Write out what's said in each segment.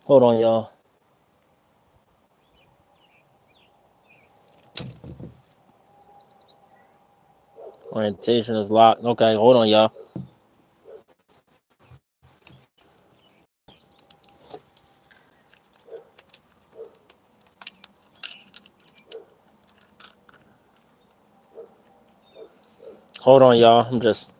Hold on, y'all. Orientation is locked. Okay, hold on, y'all. Hold on, y'all. I'm just.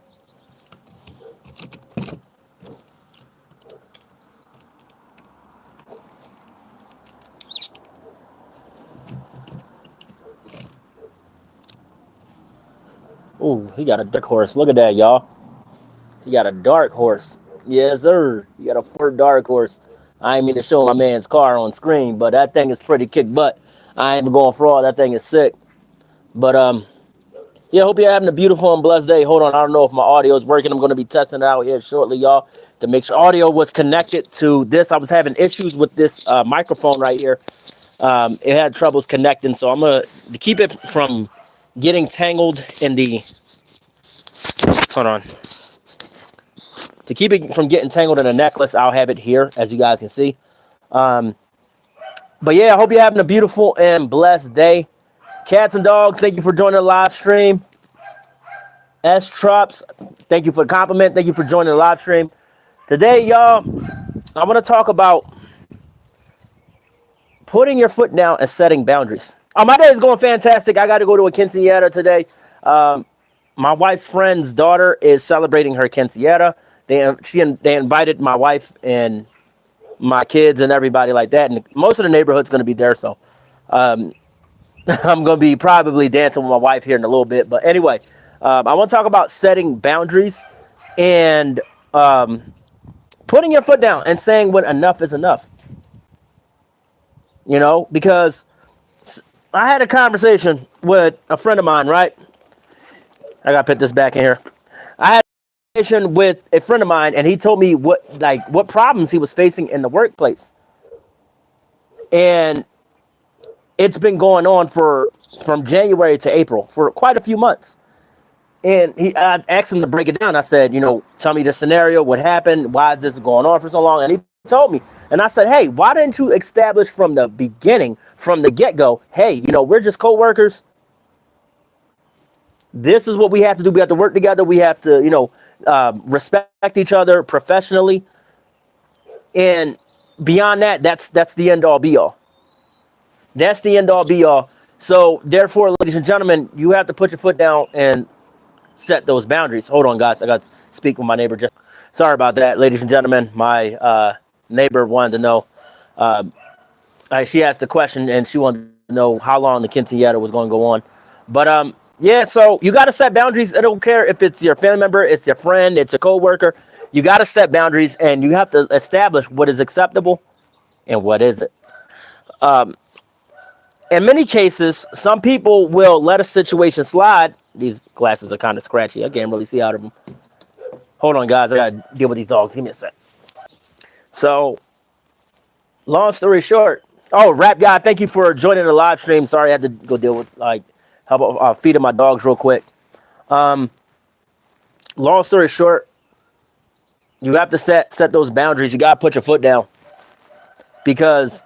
Ooh, he got a dark horse. Look at that, y'all. He got a dark horse. Yes, sir. He got a Ford Dark Horse. I ain't mean to show my man's car on screen, but that thing is pretty kick butt. I ain't even going for all. That thing is sick. But yeah, hope you're having a beautiful and blessed day. Hold on, I don't know if my audio is working. I'm going to be testing it out here shortly, y'all, to make sure audio was connected to this. I was having issues with this microphone right here. It had troubles connecting, so I'm going to keep it from getting tangled in the. Hold on. To keep it from getting tangled in a necklace, I'll have it here, as you guys can see. But yeah, I hope you're having a beautiful and blessed day. Cats and dogs, thank you for joining the live stream. S Trops, thank you for the compliment. Thank you for joining the live stream. Today, y'all, I want to talk about putting your foot down and setting boundaries. Oh, my day is going fantastic. I got to go to a quinceañera today. My wife's friend's daughter is celebrating her quinceañera. They invited my wife and my kids and everybody like that, and most of the neighborhood's going to be there. So I'm going to be probably dancing with my wife here in a little bit. But anyway, I want to talk about setting boundaries and putting your foot down and saying when enough is enough. You know, because I had a conversation with a friend of mine, right? I got to put this back in here. I had a conversation with a friend of mine, and he told me what problems he was facing in the workplace. And it's been going on from January to April for quite a few months. And I asked him to break it down. I said, tell me the scenario, what happened, why is this going on for so long? And he told me. And I said, hey, why didn't you establish from the beginning, from the get-go, hey, we're just co-workers. This is what we have to do. We have to work together. We have to, respect each other professionally. And beyond that, that's the end all be all. That's the end all be all. So therefore, ladies and gentlemen, you have to put your foot down and set those boundaries. Hold on, guys. I got to speak with my neighbor. Just sorry about that, ladies and gentlemen. My neighbor wanted to know. She asked the question, and she wanted to know how long the quinceañera was going to go on. But yeah. So you got to set boundaries. I don't care if it's your family member, it's your friend, it's a coworker. You got to set boundaries, and you have to establish what is acceptable and what isn't. In many cases, some people will let a situation slide. These glasses are kind of scratchy. I can't really see out of them. Hold on, guys. I got to deal with these dogs. Give me a sec. So, long story short. Oh, Rap Guy, thank you for joining the live stream. Sorry, I had to go deal with, help feeding my dogs real quick. Long story short, you have to set those boundaries. You got to put your foot down. Because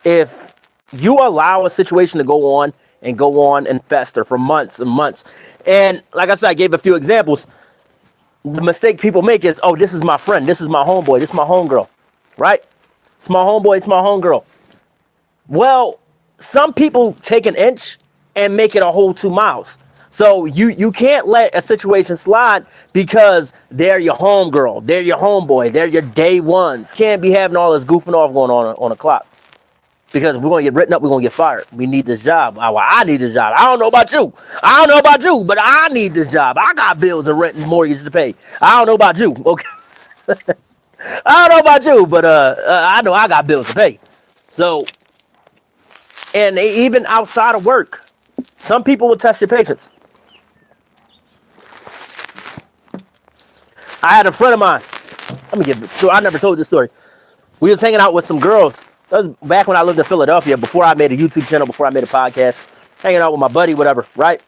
if you allow a situation to go on and fester for months and months. And like I said, I gave a few examples. The mistake people make is, oh, this is my friend. This is my homeboy. This is my homegirl. Right? It's my homeboy. It's my homegirl. Well, some people take an inch and make it a whole 2 miles. So you can't let a situation slide because they're your homegirl. They're your homeboy. They're your day ones. Can't be having all this goofing off going on a clock. Because we're going to get written up, we're going to get fired. We need this job. I need this job. I don't know about you. I don't know about you, but I need this job. I got bills and rent and mortgage to pay. I don't know about you. Okay. I don't know about you, but I know I got bills to pay. So, and even outside of work, some people will test your patience. I had a friend of mine. Let me give this story. I never told this story. We was hanging out with some girls. That was back when I lived in Philadelphia, before I made a YouTube channel, before I made a podcast, hanging out with my buddy, whatever, right?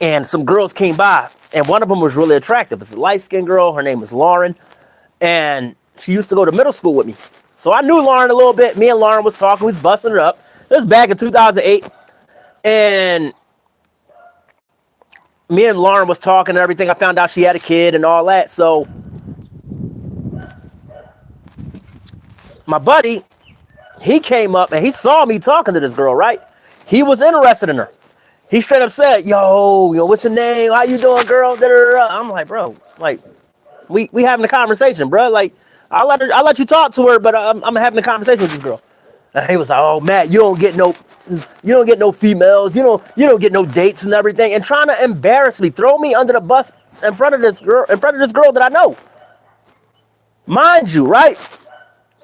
And some girls came by, and one of them was really attractive. It's a light-skinned girl. Her name was Lauren. And She used to go to middle school with me. So I knew Lauren a little bit. Me and Lauren was talking. We was busting it up. This was back in 2008. And me and Lauren was talking and everything. I found out she had a kid and all that. So my buddy, he came up and he saw me talking to this girl, right? He was interested in her. He straight up said, yo, what's your name? How you doing, girl? Da, da, da. I'm like, bro, like, we having a conversation, bro. Like, I'll let you talk to her, but I'm having a conversation with this girl. And he was like, oh, Matt, you don't get no females. You don't get no dates and everything. And trying to embarrass me, throw me under the bus in front of this girl that I know. Mind you, right?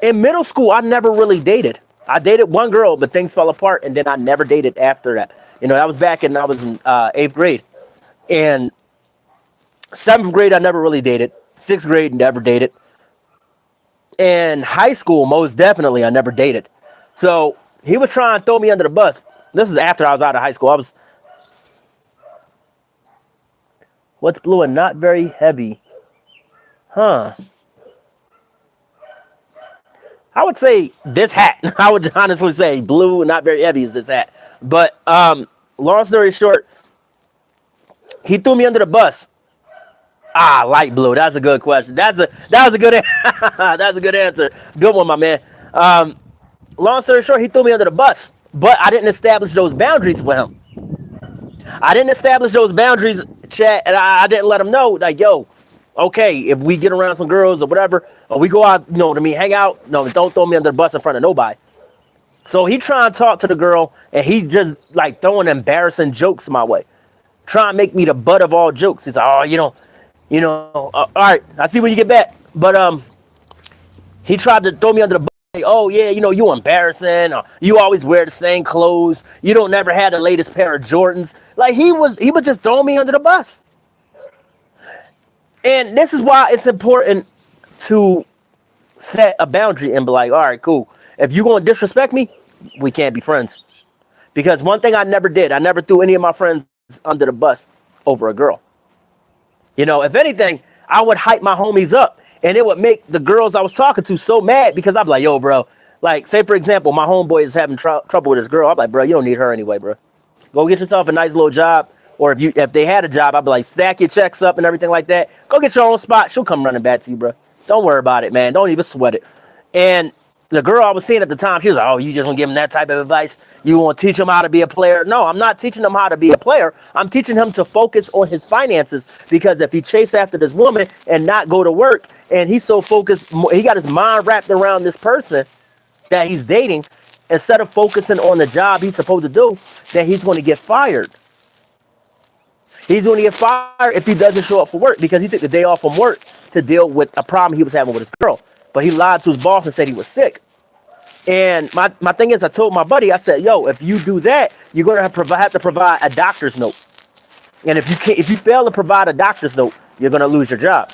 In middle school, I never really dated. I dated one girl, but things fell apart, and then I never dated after that. That was back I was in 8th grade. And 7th grade, I never really dated. 6th grade, never dated. And high school, most definitely, I never dated. So he was trying to throw me under the bus. This is after I was out of high school. What's blue and not very heavy? Huh. I would say this hat. I would honestly say blue and not very heavy is this hat. But long story short, he threw me under the bus. Light blue. That's a good question. That was a good that's a good answer. Good one, my man. Long story short, he threw me under the bus, but I didn't establish those boundaries with him. I didn't establish those boundaries, chat, and I didn't let him know, like, yo, okay, if we get around some girls or whatever, or we go out, hang out, no, don't throw me under the bus in front of nobody. So he trying to talk to the girl, and he just like throwing embarrassing jokes my way, trying to make me the butt of all jokes. He's like, oh, all right, I see when you get back. But he tried to throw me under the bus. Like, oh yeah, you embarrassing. Or you always wear the same clothes. You don't never had the latest pair of Jordans. Like he was just throwing me under the bus. And this is why it's important to set a boundary and be like, all right, cool. If you're going to disrespect me, we can't be friends. Because one thing I never did, I never threw any of my friends under the bus over a girl. If anything, I would hype my homies up. And it would make the girls I was talking to so mad because I'm like, yo, bro. Like, say, for example, my homeboy is having trouble with his girl. I'm like, bro, you don't need her anyway, bro. Go get yourself a nice little job. Or if they had a job, I'd be like, stack your checks up and everything like that. Go get your own spot. She'll come running back to you, bro. Don't worry about it, man. Don't even sweat it. And the girl I was seeing at the time, she was like, oh, you just gonna give him that type of advice? You want to teach him how to be a player? No, I'm not teaching him how to be a player. I'm teaching him to focus on his finances, because if he chase after this woman and not go to work, and he's so focused, he got his mind wrapped around this person that he's dating, instead of focusing on the job he's supposed to do, then he's going to get fired. He's going to get fired if he doesn't show up for work, because he took the day off from work to deal with a problem he was having with his girl. But he lied to his boss and said he was sick. And my thing is, I told my buddy, I said, yo, if you do that, you're going to have to provide a doctor's note. And if you fail to provide a doctor's note, you're going to lose your job.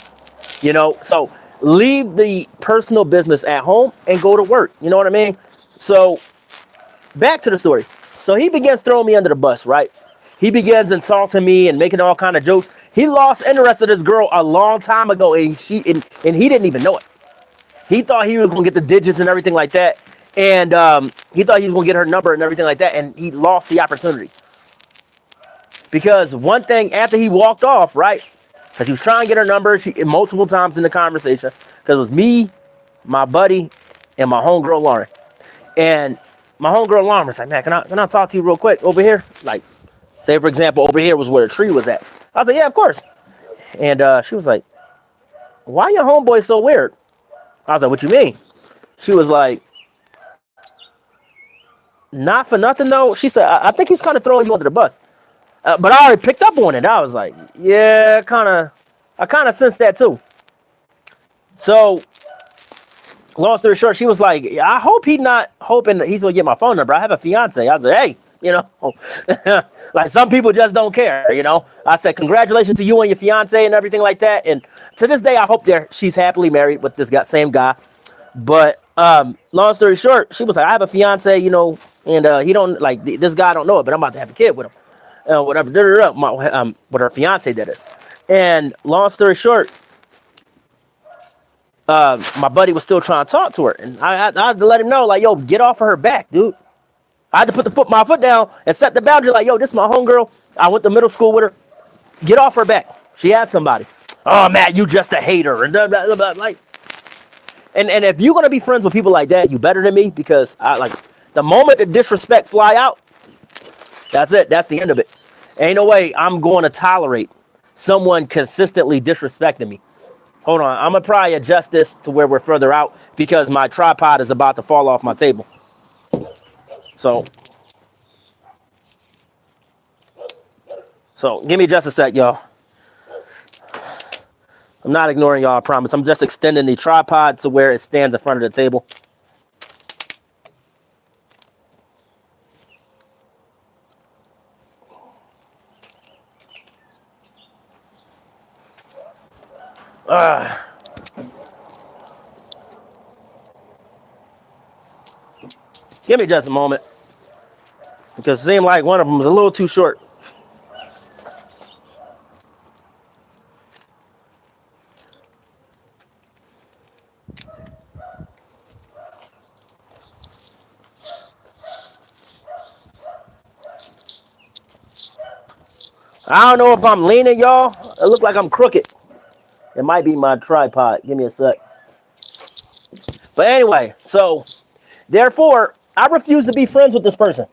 So leave the personal business at home and go to work. You know what I mean? So back to the story. So he begins throwing me under the bus, right? He begins insulting me and making all kind of jokes. He lost interest in this girl a long time ago, and he didn't even know it. He thought he was going to get the digits and everything like that. And he thought he was going to get her number and everything like that. And he lost the opportunity. Because one thing, after he walked off, right? Because he was trying to get her number multiple times in the conversation. Because it was me, my buddy, and my homegirl, Lauren. And my homegirl, Lauren, was like, man, can I talk to you real quick over here? Like, say, for example, over here was where the tree was at. I was like, yeah, of course. And she was like, why your homeboy so weird? I was like, what you mean? She was like, not for nothing, though. She said, I think he's kind of throwing you under the bus. But I already picked up on it. I was like, yeah, I kind of sensed that, too. So, long story short, she was like, I hope he's not hoping that he's going to get my phone number. I have a fiance. I was like, hey, like some people just don't care, I said, congratulations to you and your fiance and everything like that. And to this day, I hope she's happily married with this same guy. But long story short, she was like, I have a fiance, and he don't, like, this guy don't know it, but I'm about to have a kid with him. Whatever, with her fiance, that is. And long story short, My buddy was still trying to talk to her, and I had to let him know, like, yo, get off of her back, dude. I had to put my foot down and set the boundary, like, yo, this is my homegirl. I went to middle school with her. Get off her back. She had somebody. Oh, Matt, you just a hater. And blah, blah, blah, blah, like, and if you're gonna be friends with people like that, you better than me, because I like the moment the disrespect fly out, that's it. That's the end of it. Ain't no way I'm going to tolerate someone consistently disrespecting me. Hold on, I'm gonna probably adjust this to where we're further out because my tripod is about to fall off my table. So give me just a sec, y'all. I'm not ignoring y'all, I promise. I'm just extending the tripod to where it stands in front of the table. Give me just a moment, because it seemed like one of them was a little too short. I don't know if I'm leaning, y'all. It look like I'm crooked. It might be my tripod. Give me a sec. But anyway, so therefore, I refuse to be friends with this person.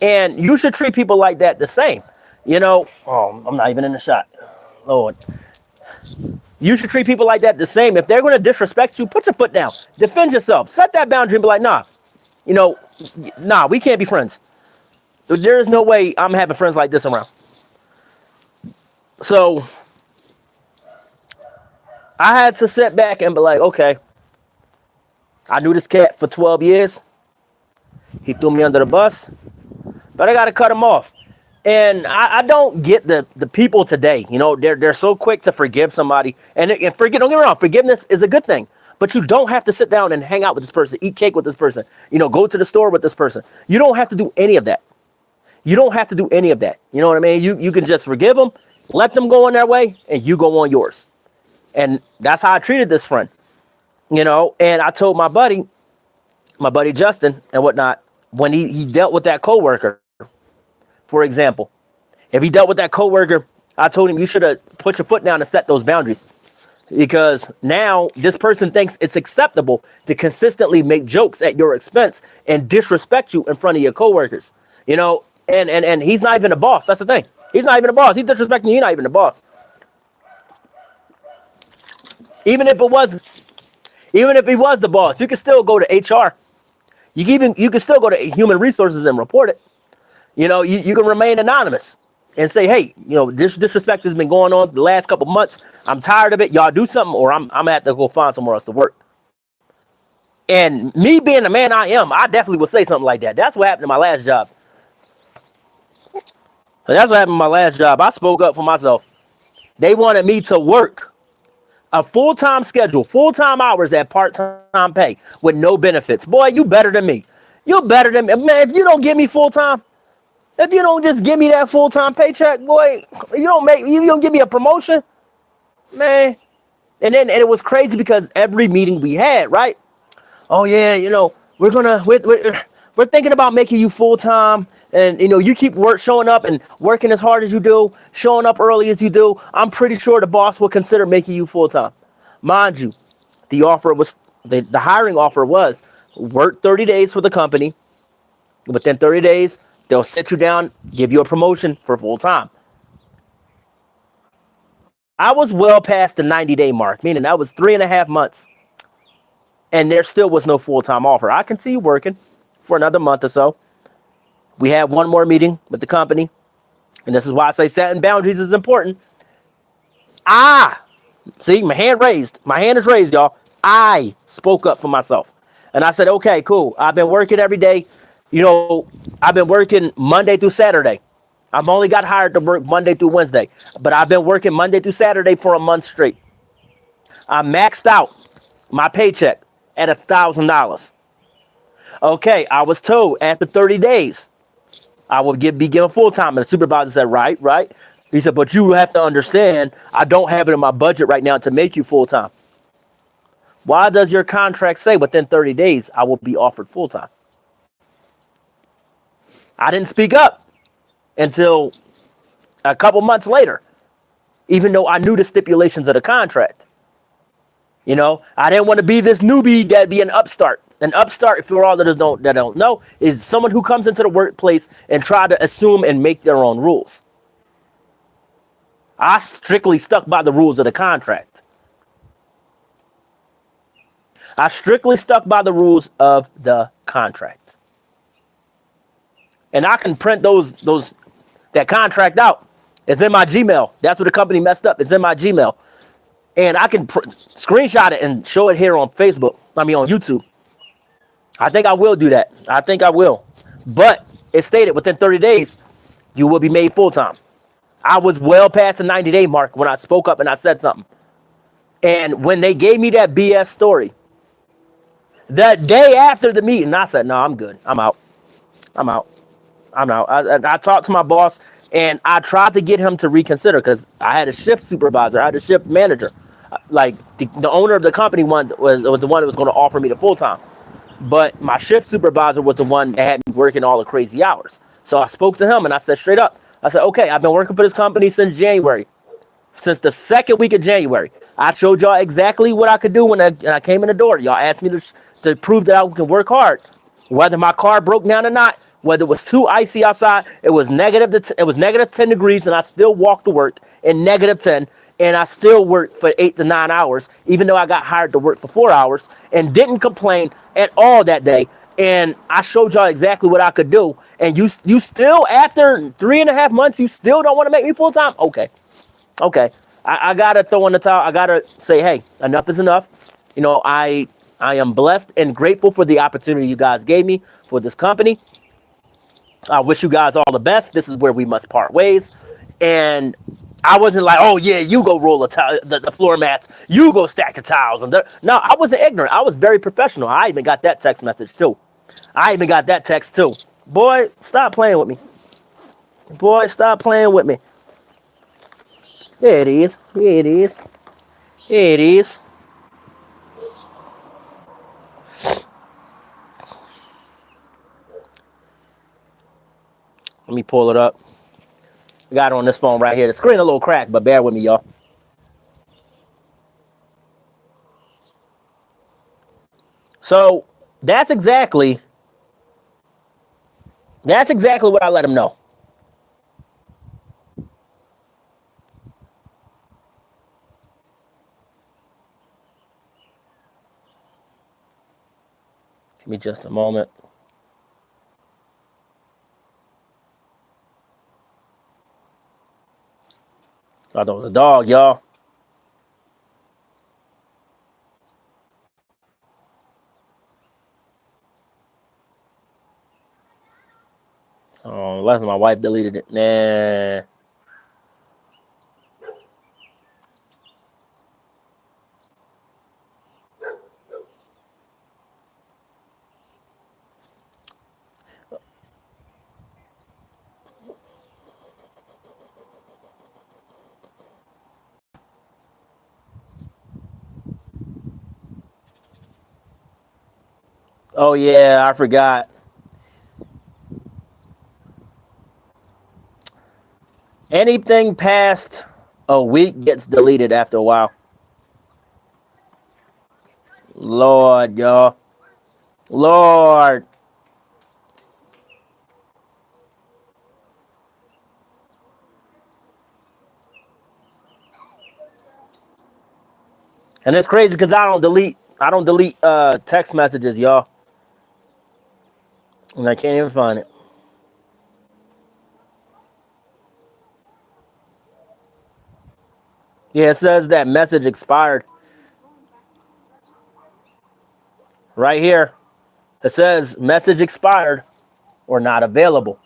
And you should treat people like that the same. You know, oh, I'm not even in the shot. Lord. You should treat people like that the same. If they're going to disrespect you, put your foot down. Defend yourself. Set that boundary and be like, nah, you know, nah, we can't be friends. There is no way I'm having friends like this around. So I had to sit back and be like, okay, I knew this cat for 12 years. He threw me under the bus, but I got to cut him off. And I don't get the people today. You know, they're so quick to forgive somebody. And forget, don't get me wrong, forgiveness is a good thing. But you don't have to sit down and hang out with this person, eat cake with this person, you know, go to the store with this person. You don't have to do any of that. You don't have to do any of that. You know what I mean? You can just forgive them, let them go on their way, and you go on yours. And that's how I treated this friend. You know, and I told my buddy Justin and whatnot, when he dealt with that coworker, for example, if he dealt with that coworker, I told him, you should have put your foot down and set those boundaries, because now this person thinks it's acceptable to consistently make jokes at your expense and disrespect you in front of your coworkers. You know, and he's not even the boss. That's the thing. He's not even the boss. He's disrespecting you. He's not even the boss. Even if he was the boss, you can still go to HR. You can still go to human resources and report it. You know, you can remain anonymous and say, hey, you know, this disrespect has been going on the last couple months. I'm tired of it. Y'all do something, or I'm gonna have to go find somewhere else to work. And me being the man I am, I definitely would say something like that. That's what happened in my last job. That's what happened in my last job. I spoke up for myself. They wanted me to work a full-time schedule, full-time hours at part-time pay with no benefits. Boy, you better than me. You better than me. Man, if you don't give me full-time, if you don't just give me that full-time paycheck, boy, you don't give me a promotion, man. And it was crazy because every meeting we had, right? Oh yeah, you know, we're thinking about making you full-time, and you know, you keep showing up and working as hard as you do, showing up early as you do. I'm pretty sure the boss will consider making you full-time. Mind you, the hiring offer was work 30 days for the company. Within 30 days, they'll sit you down, give you a promotion for full-time. I was well past the 90-day mark, meaning that was 3.5 months. And there still was no full-time offer. I continue working for another month or so. We had one more meeting with the company. And this is why I say setting boundaries is important. See, my hand raised. My hand is raised, y'all. I spoke up for myself. And I said, okay, cool. I've been working every day. You know, I've been working Monday through Saturday. I've only got hired to work Monday through Wednesday. But I've been working Monday through Saturday for a month straight. I maxed out my paycheck at $1,000. Okay, I was told after 30 days, I would be given full time. And the supervisor said, right. He said, but you have to understand, I don't have it in my budget right now to make you full time. Why does your contract say within 30 days I will be offered full time? I didn't speak up until a couple months later, even though I knew the stipulations of the contract. You know, I didn't want to be this newbie that be an upstart. An upstart, for all that don't know, is someone who comes into the workplace and try to assume and make their own rules. I strictly stuck by the rules of the contract. I strictly stuck by the rules of the contract. And I can print that contract out. It's in my Gmail. That's where the company messed up. It's in my Gmail. And I can screenshot it and show it here on Facebook. I mean, on YouTube. I think I will do that. I think I will. But it stated within 30 days, you will be made full time. I was well past the 90-day mark when I spoke up and I said something. And when they gave me that BS story, the day after the meeting, I said, no, I'm good. I'm out. I'm out. I'm out. I talked to my boss and I tried to get him to reconsider because I had a shift supervisor. I had a shift manager. Like the owner of the company was the one that was going to offer me the full time. But my shift supervisor was the one that had me working all the crazy hours. So I spoke to him and I said straight up, I said, okay, I've been working for this company since January. Since the second week of January. I showed y'all exactly what I could do when I came in the door. Y'all asked me to prove that I can work hard. Whether my car broke down or not, whether it was too icy outside, it was negative 10 degrees and I still walked to work in negative 10 and I still worked for 8 to 9 hours, even though I got hired to work for 4 hours and didn't complain at all that day. And I showed y'all exactly what I could do. And you still, after 3.5 months, you still don't want to make me full time? Okay. I gotta throw in the towel. I gotta say, hey, enough is enough. You know, I am blessed and grateful for the opportunity you guys gave me for this company. I wish you guys all the best. This is where we must part ways. And I wasn't like, oh yeah, you go roll the floor mats. You go stack the towels. No, I wasn't ignorant. I was very professional. I even got that text message too. Boy, stop playing with me. Boy, stop playing with me. There it is. Here it is. Here it is. Let me pull it up. I got it on this phone right here. The screen a little cracked, but bear with me, y'all. So that's exactly what I let him know. Give me just a moment. Thought that was a dog, y'all. Oh, unless my wife deleted it. Nah. Oh yeah, I forgot. Anything past a week gets deleted after a while. Lord, y'all. Lord. And it's crazy because I don't delete text messages, y'all. And I can't even find it. Yeah, it says that message expired. Right here. It says message expired or not available.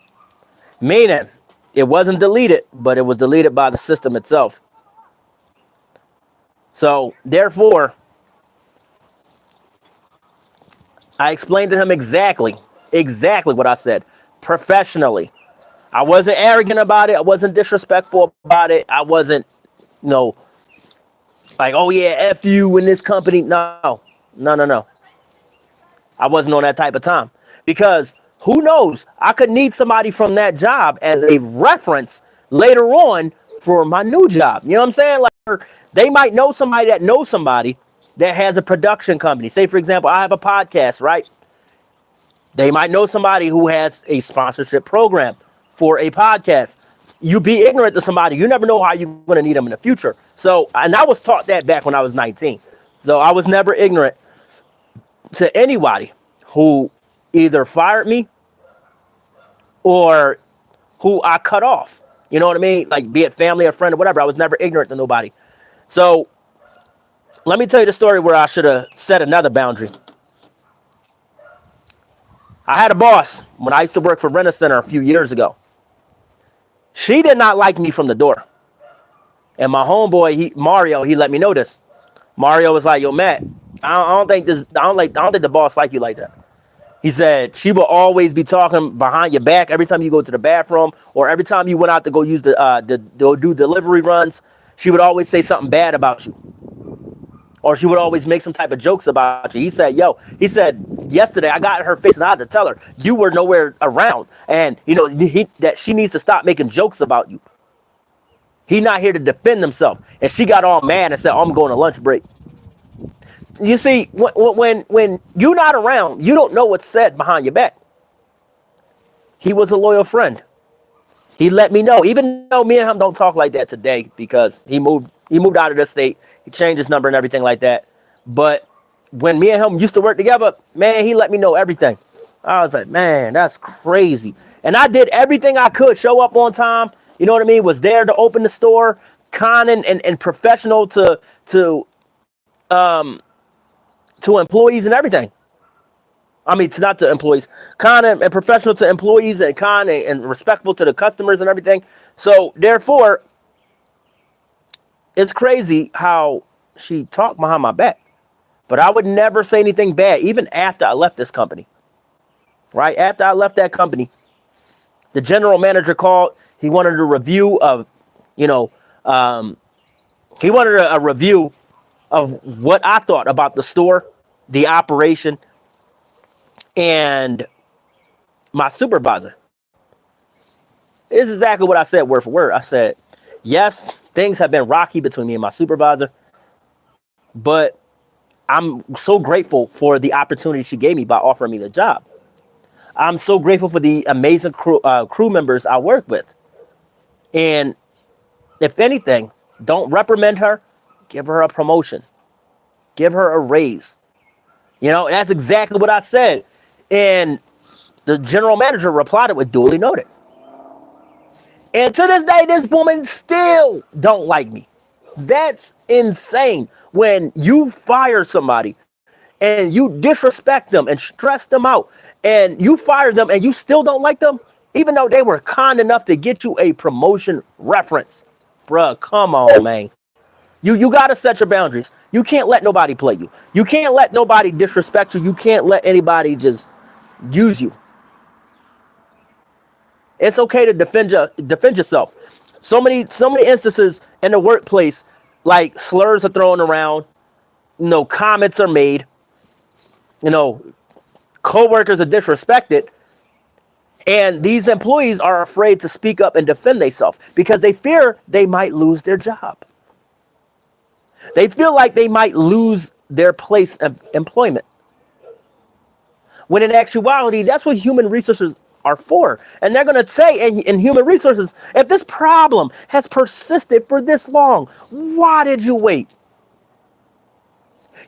Meaning it wasn't deleted, but it was deleted by the system itself. So therefore, I explained to him exactly what I said professionally. I wasn't arrogant about it. I wasn't disrespectful about it. I wasn't, you know, like, oh yeah, F you in this company. No, no, no, no. I wasn't on that type of time because who knows? I could need somebody from that job as a reference later on for my new job. You know what I'm saying? Like they might know somebody that knows somebody that has a production company. Say, for example, I have a podcast, right? They might know somebody who has a sponsorship program for a podcast. You be ignorant to somebody, you never know how you're going to need them in the future. So, and I was taught that back when I was 19. So I was never ignorant to anybody who either fired me or who I cut off. You know what I mean? Like, be it family or friend or whatever. I was never ignorant to nobody. So let me tell you the story where I should have set another boundary. I had a boss when I used to work for Rent-A-Center a few years ago. She did not like me from the door. And my homeboy, Mario, he let me know this. Mario was like, yo, Matt, I don't think the boss like you like that. He said she will always be talking behind your back every time you go to the bathroom or every time you went out to go use the do delivery runs. She would always say something bad about you, or she would always make some type of jokes about you. He said, yesterday I got in her face and I had to tell her you were nowhere around, and you know that she needs to stop making jokes about you. He not here to defend himself, and she got all mad and said, oh, I'm going to lunch break. You see, when you're not around, you don't know what's said behind your back. He was a loyal friend. He let me know, even though me and him don't talk like that today because he moved out of the state. He changed his number and everything like that. But when me and him used to work together, man, he let me know everything. I was like, man, that's crazy. And I did everything I could, show up on time. You know what I mean? Was there to open the store, kind and professional to employees and everything. I mean, not to employees, kind and professional to employees and kind and respectful to the customers and everything. So therefore, it's crazy how she talked behind my back. But I would never say anything bad, even after I left this company. Right? After I left that company, the general manager called. He wanted a review of, he wanted a review of what I thought about the store, the operation, and my supervisor. This is exactly what I said word for word. I said, yes, things have been rocky between me and my supervisor, but I'm so grateful for the opportunity she gave me by offering me the job. I'm so grateful for the amazing crew members I work with. And if anything, don't reprimand her, give her a promotion, give her a raise. You know, that's exactly what I said. And the general manager replied it with duly noted. And to this day, this woman still don't like me. That's insane. When you fire somebody and you disrespect them and stress them out and you fire them and you still don't like them, even though they were kind enough to get you a promotion reference. Bruh, come on, man. You got to set your boundaries. You can't let nobody play you. You can't let nobody disrespect you. You can't let anybody just use you. It's okay to defend yourself. So many instances in the workplace, like slurs are thrown around, comments are made, coworkers are disrespected, and these employees are afraid to speak up and defend themselves because they fear they might lose their job. They feel like they might lose their place of employment. When in actuality, that's what human resources are for. And they're going to say in human resources, if this problem has persisted for this long, why did you wait?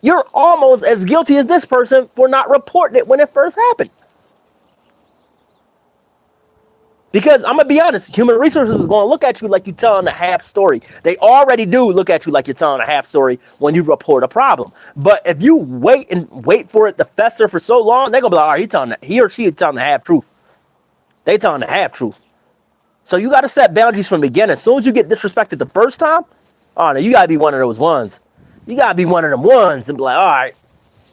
You're almost as guilty as this person for not reporting it when it first happened. Because I'm going to be honest, human resources is going to look at you like you're telling a half story. They already do look at you like you're telling a half story when you report a problem. But if you wait for it to fester for so long, they're going to be like, all right, he or she is telling the half truth. They telling the half truth. So you got to set boundaries from the beginning. As soon as you get disrespected the first time, oh, no, you got to be one of those ones. You got to be one of them ones and be like, all right,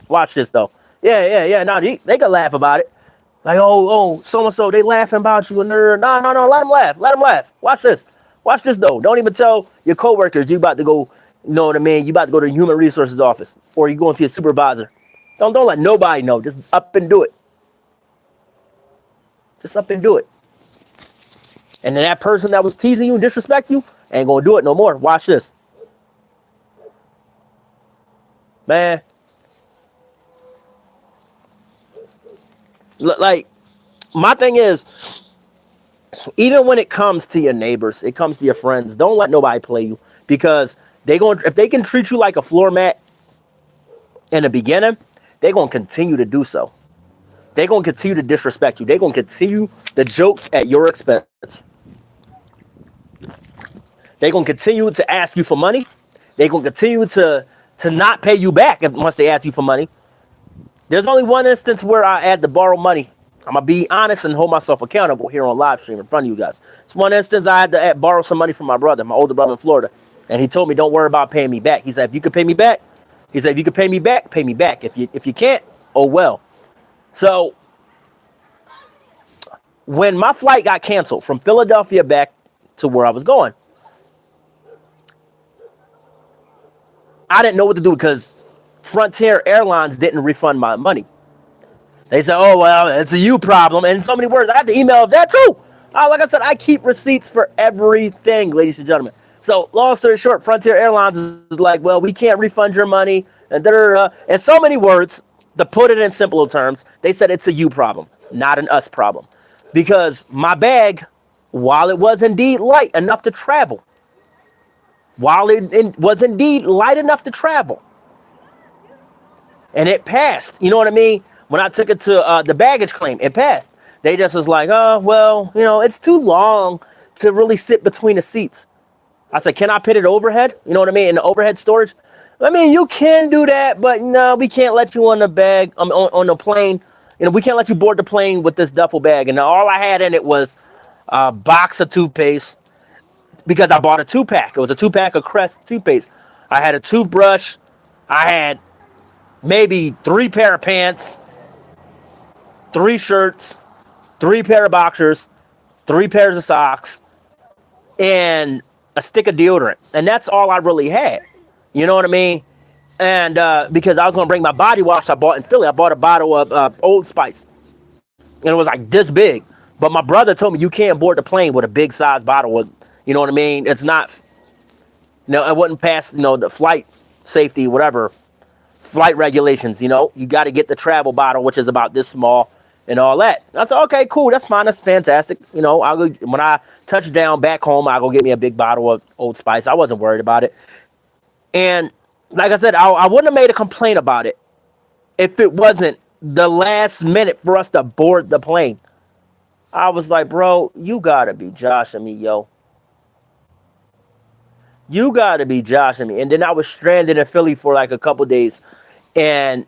watch this though. Yeah. No, they can laugh about it. Like, so and so, they laughing about you, and no, let them laugh, let them laugh. Watch this though. Don't even tell your coworkers you about to go. You know what I mean? You about to go to the human resources office, or you going to your supervisor. Don't let nobody know. Just up and do it. Just up and do it. And then that person that was teasing you and disrespect you ain't gonna do it no more. Watch this, man. Like, my thing is, even when it comes to your neighbors, it comes to your friends, don't let nobody play you, because if they can treat you like a floor mat in the beginning, they're gonna continue to do so. They're gonna continue to disrespect you. They're gonna continue the jokes at your expense. They're gonna continue to ask you for money. They're gonna continue to not pay you back once they ask you for money. There's only one instance where I had to borrow money. I'm gonna be honest and hold myself accountable here on live stream in front of you guys. It's one instance I had to borrow some money from my brother, my older brother in Florida, and he told me, "Don't worry about paying me back." He said, "If you could pay me back," he said, "if you could pay me back, pay me back. If you can't, oh well." So when my flight got canceled from Philadelphia back to where I was going, I didn't know what to do because Frontier Airlines didn't refund my money. They said, "Oh well, it's a you problem," and in so many words. I had the email of that too. Like I said, I keep receipts for everything, ladies and gentlemen. So, long story short, Frontier Airlines is like, "Well, we can't refund your money," and in so many words, to put it in simpler terms, they said it's a you problem, not an us problem, because my bag, while it was indeed light enough to travel, was indeed light enough to travel, and it passed. You know what I mean? When I took it to the baggage claim, it passed. They just was like, "Oh, well, it's too long to really sit between the seats." I said, "Can I put it overhead? You know what I mean? In the overhead storage?" I mean, you can do that, but no, we can't let you on the bag, on the plane. We can't let you board the plane with this duffel bag. And all I had in it was a box of toothpaste, because I bought a two-pack. It was a two-pack of Crest toothpaste. I had a toothbrush. I had maybe 3 pair of pants, 3 shirts, 3 pair of boxers, 3 pairs of socks, and a stick of deodorant. And that's all I really had. You know what I mean? And because I was going to bring my body wash I bought in Philly, I bought a bottle of Old Spice. And it was like this big. But my brother told me you can't board the plane with a big size bottle of, you know what I mean? It's not, it wouldn't pass, the flight safety, whatever, flight regulations. You got to get the travel bottle, which is about this small and all that. I said, okay, cool, that's fine, that's fantastic. I'll go, when I touch down back home, I'll go get me a big bottle of Old Spice. I wasn't worried about it. And like I said, I wouldn't have made a complaint about it if it wasn't the last minute for us to board the plane. I was like, bro, you gotta be joshing me, yo. You gotta be joshing me. And then I was stranded in Philly for like a couple days. And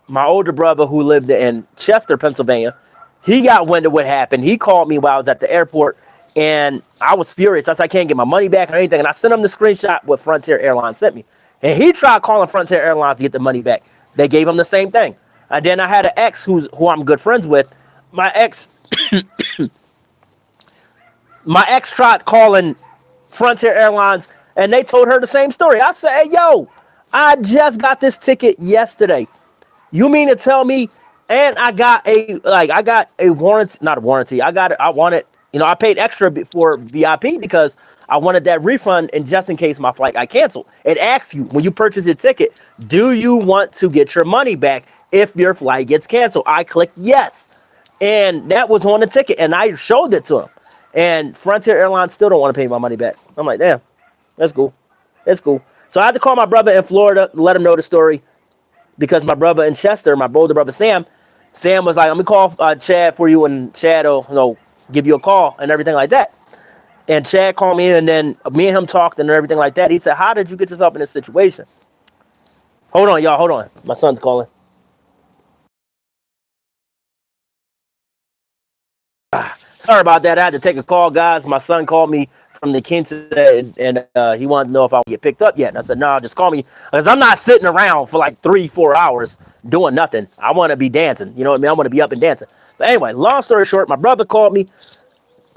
my older brother, who lived in Chester, Pennsylvania, he got wind of what happened. He called me while I was at the airport, and I was furious. I said, I can't get my money back or anything. And I sent him the screenshot what Frontier Airlines sent me. And he tried calling Frontier Airlines to get the money back. They gave him the same thing. And then I had an ex who I'm good friends with. My ex tried calling Frontier Airlines, and they told her the same story. I said, hey, yo, I just got this ticket yesterday. You mean to tell me? And I got a warranty, not a warranty. I wanted, I paid extra for VIP because I wanted that refund, and just in case my flight got canceled. It asks you when you purchase your ticket, do you want to get your money back if your flight gets canceled? I clicked yes. And that was on the ticket, and I showed it to him. And Frontier Airlines still don't want to pay my money back. I'm like, damn, that's cool. That's cool. So I had to call my brother in Florida, let him know the story, because my brother in Chester, my older brother Sam was like, let me call Chad for you, and Chad will, give you a call and everything like that. And Chad called me, and then me and him talked and everything like that. He said, how did you get yourself in this situation? Hold on, y'all. Hold on. My son's calling. Sorry about that. I had to take a call, guys. My son called me from the King today, and he wanted to know if I would get picked up yet. And I said, no, just call me, because I'm not sitting around for like 3-4 hours doing nothing. I want to be dancing. You know what I mean? I want to be up and dancing. But anyway, long story short, my brother called me,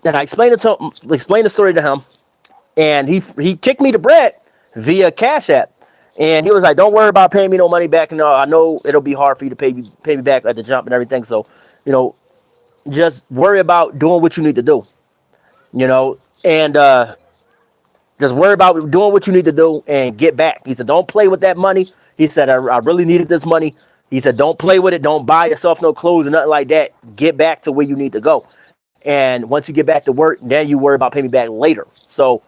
and I explained the story to him, and he kicked me the bread via Cash App. And he was like, don't worry about paying me no money back. And I know it'll be hard for you to pay me back at the jump and everything. So, you know, just worry about doing what you need to do, you know, and just worry about doing what you need to do and get back. He said, don't play with that money. He said, I really needed this money. He said, don't play with it. Don't buy yourself no clothes or nothing like that. Get back to where you need to go. And once you get back to work, then you worry about paying me back later. So,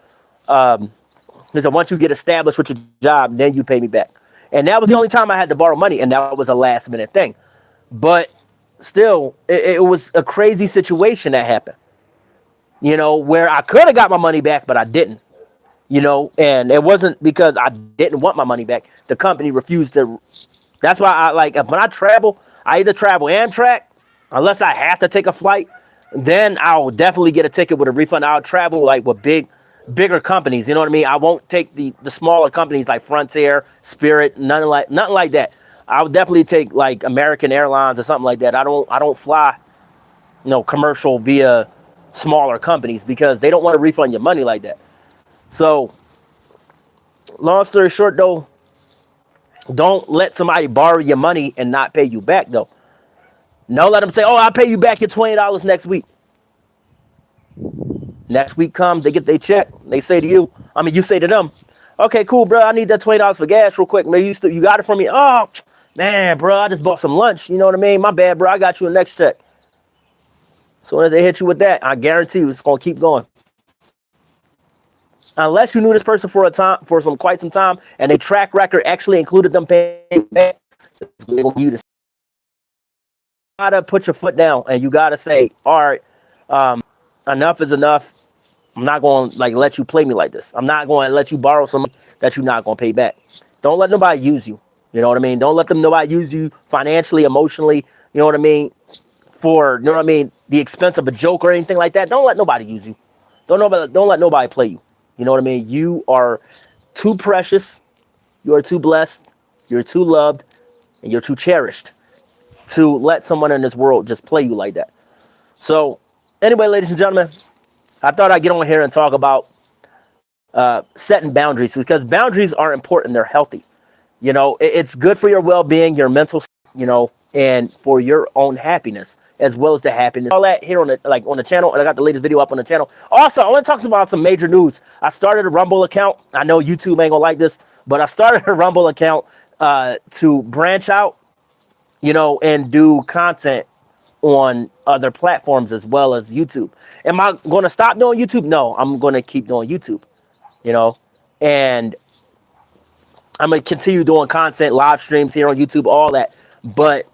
he said, once you get established with your job, then you pay me back. And that was the only time I had to borrow money. And that was a last minute thing. But still, it was a crazy situation that happened, you know, where I could have got my money back, but I didn't, you know, and it wasn't because I didn't want my money back. The company refused to. That's why I like, when I travel, I either travel Amtrak, unless I have to take a flight, then I'll definitely get a ticket with a refund. I'll travel like with bigger companies. You know what I mean? I won't take the smaller companies like Frontier, Spirit, nothing like that. I would definitely take like American Airlines or something like that. I don't fly, you know, commercial via smaller companies because they don't want to refund your money like that. So, long story short, though, don't let somebody borrow your money and not pay you back, though. Don't let them say, "Oh, I'll pay you back your $20 next week." Next week comes, they get their check. They say to you, you say to them, "Okay, cool, bro. I need that $20 for gas real quick. Maybe you got it from me." "Oh, man, bro, I just bought some lunch. You know what I mean? My bad, bro. I got you a next check." So as they hit you with that, I guarantee you it's gonna keep going. Unless you knew this person for quite some time, and their track record actually included them paying back, you gotta put your foot down and you gotta say, "All right, enough is enough. I'm not going to let you play me like this. I'm not going to let you borrow something that you're not going to pay back." Don't let nobody use you. You know what I mean? Don't let nobody use you financially, emotionally. You know what I mean? For, you know what I mean, the expense of a joke or anything like that. Don't let nobody use you. Don't let nobody play you. You know what I mean? You are too precious. You are too blessed. You're too loved, and you're too cherished to let someone in this world just play you like that. So, anyway, ladies and gentlemen, I thought I'd get on here and talk about setting boundaries, because boundaries are important. They're healthy. You know, it's good for your well-being, your mental, you know, and for your own happiness as well as the happiness. All that here on the channel, and I got the latest video up on the channel. Also, I want to talk about some major news. I started a Rumble account. I know YouTube ain't gonna like this, but I started a Rumble account to branch out, you know, and do content on other platforms as well as YouTube. Am I going to stop doing YouTube? No, I'm going to keep doing YouTube, you know, and I'm going to continue doing content, live streams here on YouTube, all that. But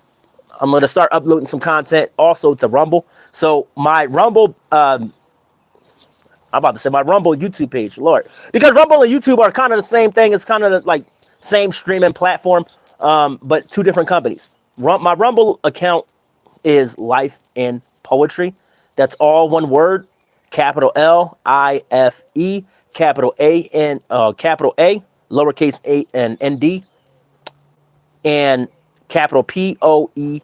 I'm going to start uploading some content also to Rumble. So my Rumble, I'm about to say my Rumble YouTube page, Lord, because Rumble and YouTube are kind of the same thing. It's kind of like same streaming platform, but two different companies. My Rumble account is Life in Poetry. That's all one word. Capital LIFE, capital A, lowercase a and ND, and capital POETRY.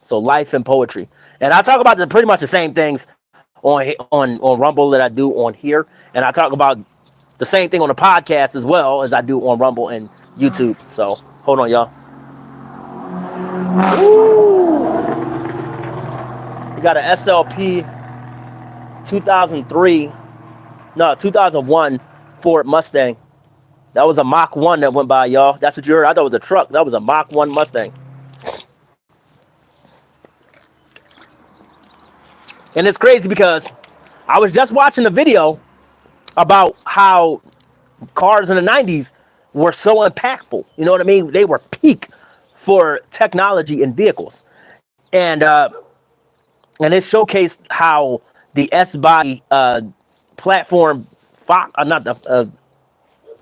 So Life in Poetry. And I talk about pretty much the same things on Rumble that I do on here. And I talk about the same thing on the podcast as well as I do on Rumble and YouTube. So hold on, y'all. We got an SLP 2001 Ford Mustang. That was a Mach 1 that went by, y'all. That's what you heard. I thought it was a truck. That was a Mach 1 Mustang. And it's crazy because I was just watching a video about how cars in the 90s were so impactful. You know what I mean? They were peak for technology in vehicles. And it showcased how the S-Body platform, the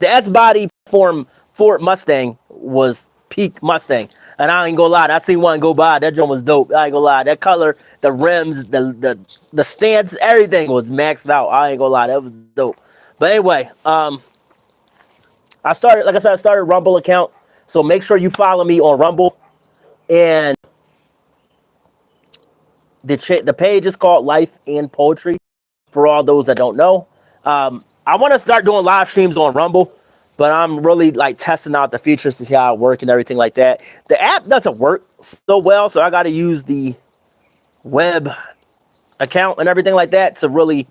S-Body platform Ford Mustang was peak Mustang. And I ain't gonna lie, I seen one go by. That joint was dope. I ain't gonna lie. That color, the rims, the stance, everything was maxed out. I ain't gonna lie, that was dope. But anyway, I started, like I said, I started a Rumble account. So make sure you follow me on Rumble. And the page is called Life and Poetry. For all those that don't know, I want to start doing live streams on Rumble, but I'm really like testing out the features to see how it works and everything like that. The app doesn't work so well, so I got to use the web account and everything like that to really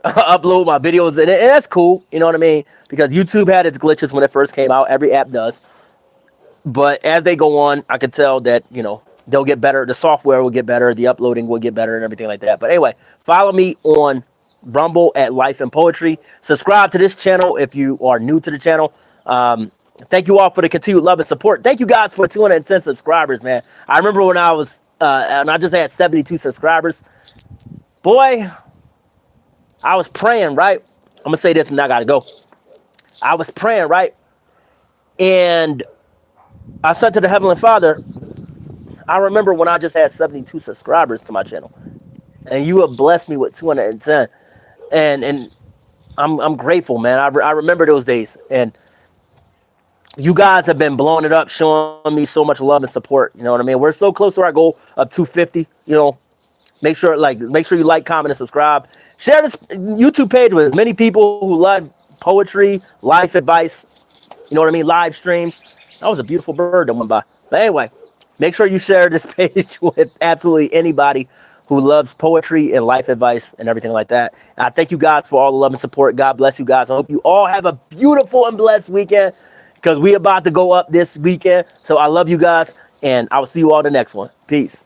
upload my videos, and that's cool. You know what I mean? Because YouTube had its glitches when it first came out. Every app does, but as they go on, I could tell that they'll get better. The software will get better. The uploading will get better and everything like that. But anyway, follow me on Rumble at Life and Poetry. Subscribe to this channel if you are new to the channel. Thank you all for the continued love and support. Thank you guys for 210 subscribers, man. I remember when I was and I just had 72 subscribers. Boy, I was praying, right? I'm gonna say this and I gotta go. I was praying, right? And I said to the Heavenly Father, I remember when I just had 72 subscribers to my channel, and you have blessed me with 210, and I'm grateful, man. I remember those days, and you guys have been blowing it up, showing me so much love and support. You know what I mean? We're so close to our goal of 250. Make sure you like, comment, and subscribe. Share this YouTube page with as many people who love poetry, life advice. You know what I mean? Live streams. That was a beautiful bird that went by. But anyway, make sure you share this page with absolutely anybody who loves poetry and life advice and everything like that. And I thank you guys for all the love and support. God bless you guys. I hope you all have a beautiful and blessed weekend, because we about to go up this weekend. So I love you guys, and I will see you all the next one. Peace.